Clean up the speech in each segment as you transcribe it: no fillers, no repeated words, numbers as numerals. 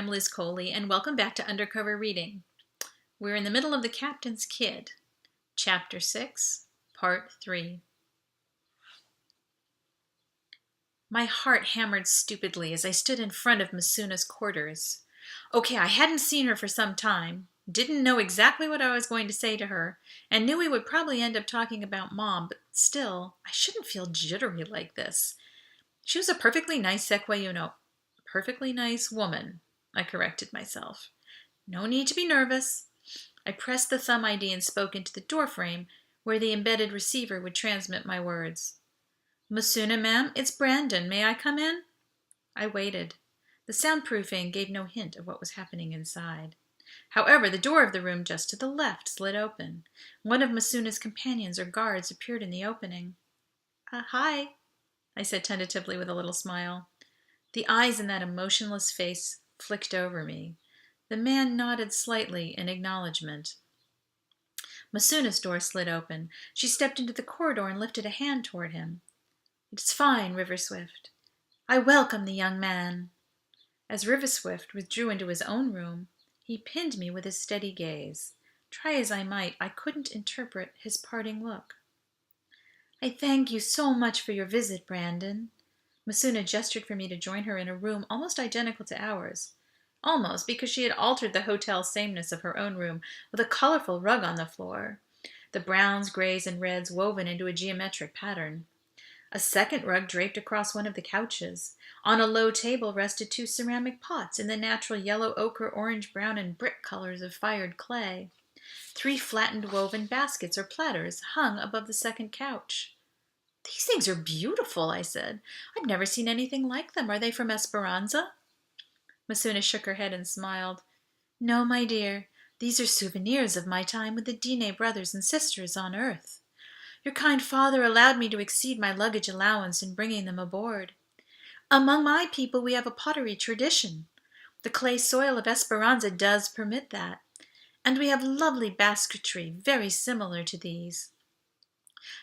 Liz Coley, and welcome back to Undercover Reading. We're in the middle of The Captain's Kid, Chapter 6, Part 3. My heart hammered stupidly as I stood in front of Masuna's quarters. Okay, I hadn't seen her for some time, didn't know exactly what I was going to say to her, and knew we would probably end up talking about Mom, but still, I shouldn't feel jittery like this. She was a perfectly nice perfectly nice woman, I corrected myself. No need to be nervous. I pressed the thumb ID and spoke into the doorframe where the embedded receiver would transmit my words. Masuna, ma'am, it's Brandon. May I come in? I waited. The soundproofing gave no hint of what was happening inside. However, the door of the room just to the left slid open. One of Masuna's companions or guards appeared in the opening. Hi, I said tentatively with a little smile. The eyes in that emotionless face flicked over me. The man nodded slightly in acknowledgement. Masuna's door slid open. She stepped into the corridor and lifted a hand toward him. It's fine, River Swift. I welcome the young man. As River Swift withdrew into his own room, he pinned me with his steady gaze. Try as I might, I couldn't interpret his parting look. I thank you so much for your visit, Brandon. Masuna gestured for me to join her in a room almost identical to ours. Almost, because she had altered the hotel sameness of her own room with a colorful rug on the floor, the browns, grays, and reds woven into a geometric pattern. A second rug draped across one of the couches. On a low table rested 2 ceramic pots in the natural yellow, ochre, orange, brown, and brick colors of fired clay. 3 flattened woven baskets or platters hung above the second couch. These things are beautiful, I said. I've never seen anything like them. Are they from Esperanza? Masuna shook her head and smiled. No, my dear. These are souvenirs of my time with the Dine brothers and sisters on Earth. Your kind father allowed me to exceed my luggage allowance in bringing them aboard. Among my people we have a pottery tradition. The clay soil of Esperanza does permit that. And we have lovely basketry, very similar to these.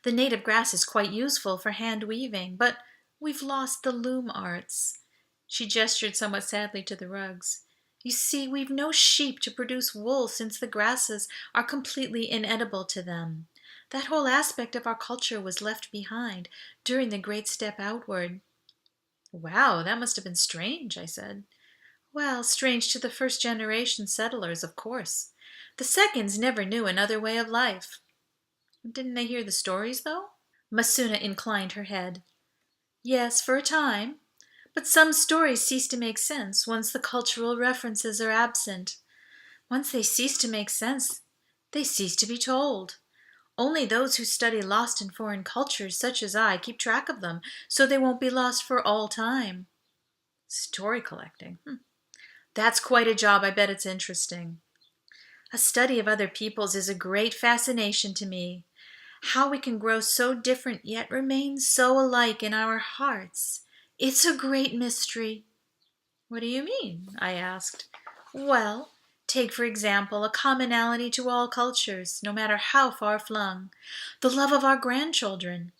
The native grass is quite useful for hand weaving, but we've lost the loom arts. She gestured somewhat sadly to the rugs. You see, we've no sheep to produce wool since the grasses are completely inedible to them. That whole aspect of our culture was left behind during the great step outward. Wow, that must have been strange, I said. Well, strange to the first-generation settlers, of course. The seconds never knew another way of life. Didn't they hear the stories, though? Masuna inclined her head. Yes, for a time. But some stories cease to make sense once the cultural references are absent. Once they cease to make sense, they cease to be told. Only those who study lost and foreign cultures, such as I, keep track of them, so they won't be lost for all time. Story collecting. That's quite a job. I bet it's interesting. A study of other peoples is a great fascination to me. How we can grow so different yet remain so alike in our hearts. It's a great mystery. What do you mean? I asked. Well, take for example a commonality to all cultures, no matter how far flung. The love of our grandchildren.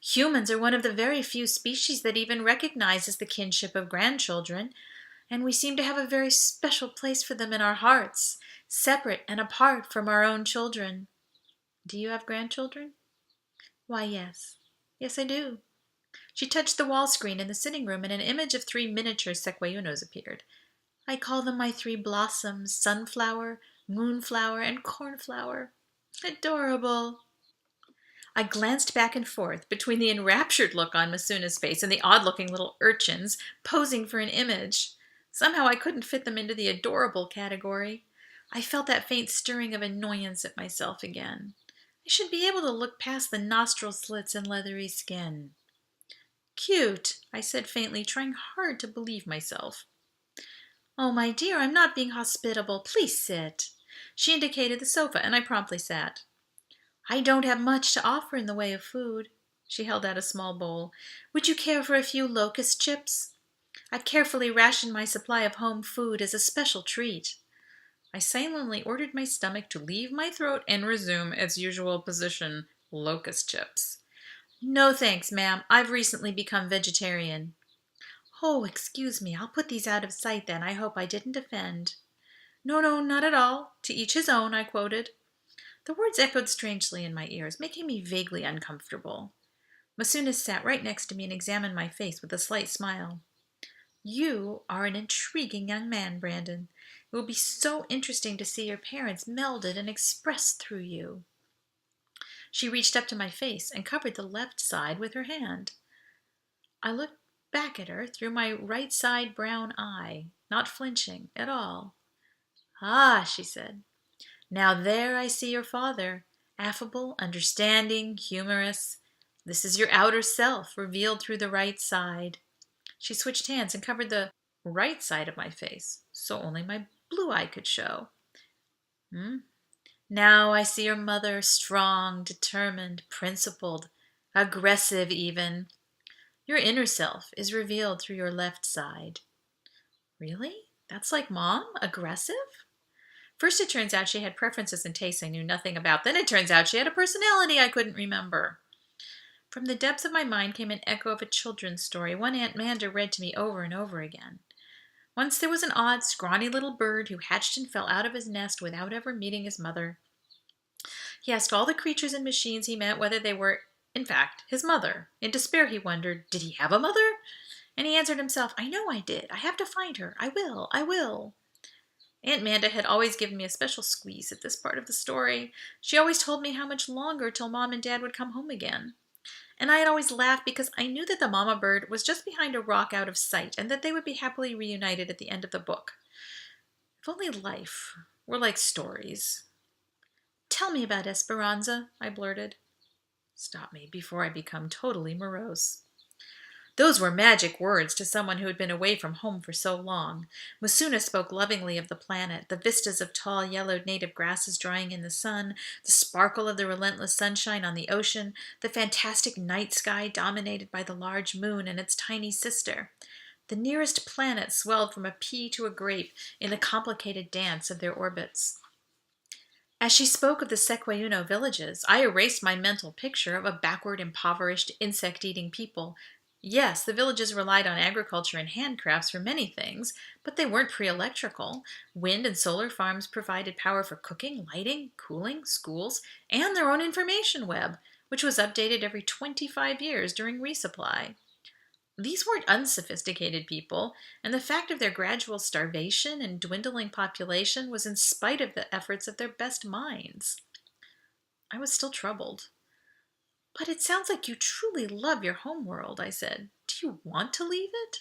Humans are one of the very few species that even recognizes the kinship of grandchildren, and we seem to have a very special place for them in our hearts, separate and apart from our own children. Do you have grandchildren? Why, yes. Yes, I do. She touched the wall screen in the sitting room and an image of 3 miniature sequoianos appeared. I call them my 3 blossoms, sunflower, moonflower, and cornflower. Adorable. I glanced back and forth between the enraptured look on Masuna's face and the odd-looking little urchins posing for an image. Somehow I couldn't fit them into the adorable category. I felt that faint stirring of annoyance at myself again. I should be able to look past the nostril slits and leathery skin. Cute, I said faintly, trying hard to believe myself. Oh, my dear, I'm not being hospitable. Please sit. She indicated the sofa, and I promptly sat. I don't have much to offer in the way of food. She held out a small bowl. Would you care for a few locust chips? I've carefully rationed my supply of home food as a special treat. I silently ordered my stomach to leave my throat and resume its usual position, locust chips. No thanks, ma'am. I've recently become vegetarian. Oh, excuse me, I'll put these out of sight then. I hope I didn't offend. No, no, not at all. To each his own, I quoted. The words echoed strangely in my ears, making me vaguely uncomfortable. Masuna sat right next to me and examined my face with a slight smile. You are an intriguing young man, Brandon. It will be so interesting to see your parents melded and expressed through you. She reached up to my face and covered the left side with her hand. I looked back at her through my right side brown eye, not flinching at all. Ah, she said. Now there I see your father, affable, understanding, humorous. This is your outer self, revealed through the right side. She switched hands and covered the right side of my face, so only my blue eye could show. Now I see your mother, strong, determined, principled, aggressive even. Your inner self is revealed through your left side. Really? That's like Mom? Aggressive? First it turns out she had preferences and tastes I knew nothing about. Then it turns out she had a personality I couldn't remember. From the depths of my mind came an echo of a children's story one Aunt Manda read to me over and over again. Once there was an odd, scrawny little bird who hatched and fell out of his nest without ever meeting his mother. He asked all the creatures and machines he met whether they were, in fact, his mother. In despair he wondered, did he have a mother? And he answered himself, I know I did. I have to find her. I will. Aunt Manda had always given me a special squeeze at this part of the story. She always told me how much longer till Mom and Dad would come home again. And I had always laughed because I knew that the mama bird was just behind a rock out of sight and that they would be happily reunited at the end of the book. If only life were like stories. Tell me about Esperanza, I blurted. Stop me before I become totally morose. Those were magic words to someone who had been away from home for so long. Masuna spoke lovingly of the planet, the vistas of tall, yellowed native grasses drying in the sun, the sparkle of the relentless sunshine on the ocean, the fantastic night sky dominated by the large moon and its tiny sister. The nearest planet swelled from a pea to a grape in the complicated dance of their orbits. As she spoke of the Sequayuno villages, I erased my mental picture of a backward, impoverished, insect-eating people. Yes, the villages relied on agriculture and handcrafts for many things, but they weren't pre-electrical. Wind and solar farms provided power for cooking, lighting, cooling, schools, and their own information web, which was updated every 25 years during resupply. These weren't unsophisticated people, and the fact of their gradual starvation and dwindling population was in spite of the efforts of their best minds. I was still troubled. But it sounds like you truly love your homeworld, I said. Do you want to leave it?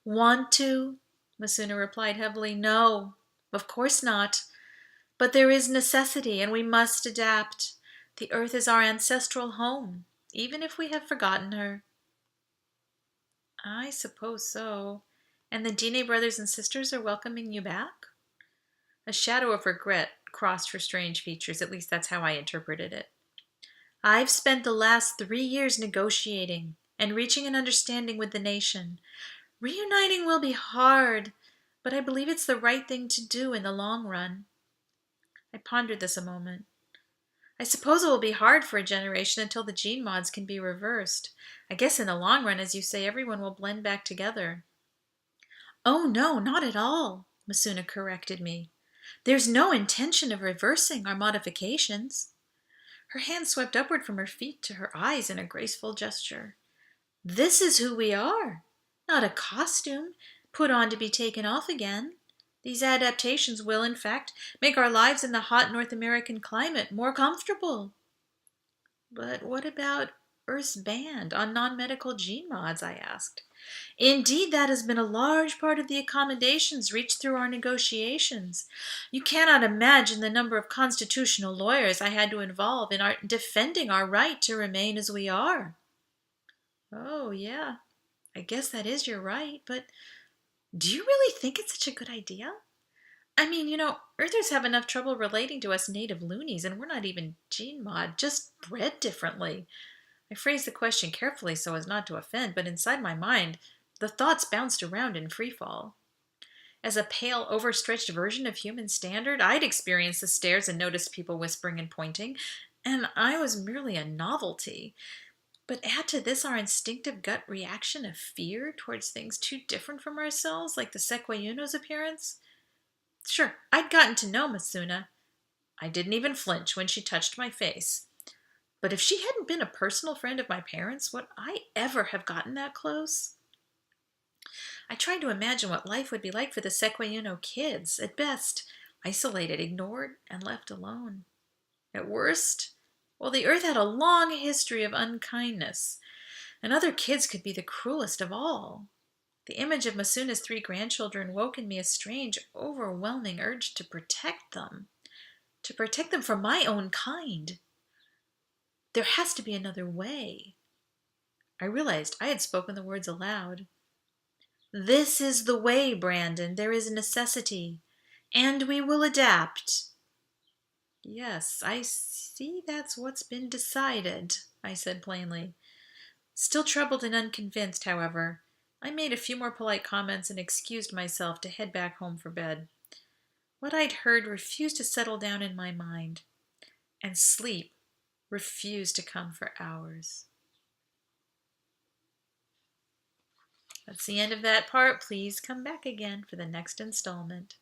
Want to? Masuna replied heavily. No, of course not. But there is necessity, and we must adapt. The earth is our ancestral home, even if we have forgotten her. I suppose so. And the Dine brothers and sisters are welcoming you back? A shadow of regret crossed her strange features, at least that's how I interpreted it. I've spent the last 3 years negotiating and reaching an understanding with the nation. Reuniting will be hard, but I believe it's the right thing to do in the long run. I pondered this a moment. I suppose it will be hard for a generation until the gene mods can be reversed. I guess in the long run, as you say, everyone will blend back together. Oh no, not at all, Masuna corrected me. There's no intention of reversing our modifications. Her hand swept upward from her feet to her eyes in a graceful gesture. This is who we are, not a costume put on to be taken off again. These adaptations will, in fact, make our lives in the hot North American climate more comfortable. But what about Earth's ban on non-medical gene mods, I asked. Indeed, that has been a large part of the accommodations reached through our negotiations. You cannot imagine the number of constitutional lawyers I had to involve in defending our right to remain as we are. Oh, yeah, I guess that is your right, but do you really think it's such a good idea? I mean, Earthers have enough trouble relating to us native loonies, and we're not even gene mod, just bred differently. I phrased the question carefully so as not to offend, but inside my mind, the thoughts bounced around in freefall. As a pale, overstretched version of human standard, I'd experienced the stares and noticed people whispering and pointing, and I was merely a novelty. But add to this our instinctive gut reaction of fear towards things too different from ourselves, like the Sequayuno's appearance. Sure, I'd gotten to know Masuna. I didn't even flinch when she touched my face. But if she hadn't been a personal friend of my parents, would I ever have gotten that close? I tried to imagine what life would be like for the Sequayuno kids, at best, isolated, ignored, and left alone. At worst, well, the earth had a long history of unkindness, and other kids could be the cruelest of all. The image of Masuna's 3 grandchildren woke in me a strange, overwhelming urge to protect them from my own kind. There has to be another way. I realized I had spoken the words aloud. This is the way, Brandon. There is a necessity, and we will adapt. Yes, I see that's what's been decided, I said plainly. Still troubled and unconvinced, however, I made a few more polite comments and excused myself to head back home for bed. What I'd heard refused to settle down in my mind, and sleep refused to come for hours. That's the end of that part. Please come back again for the next installment.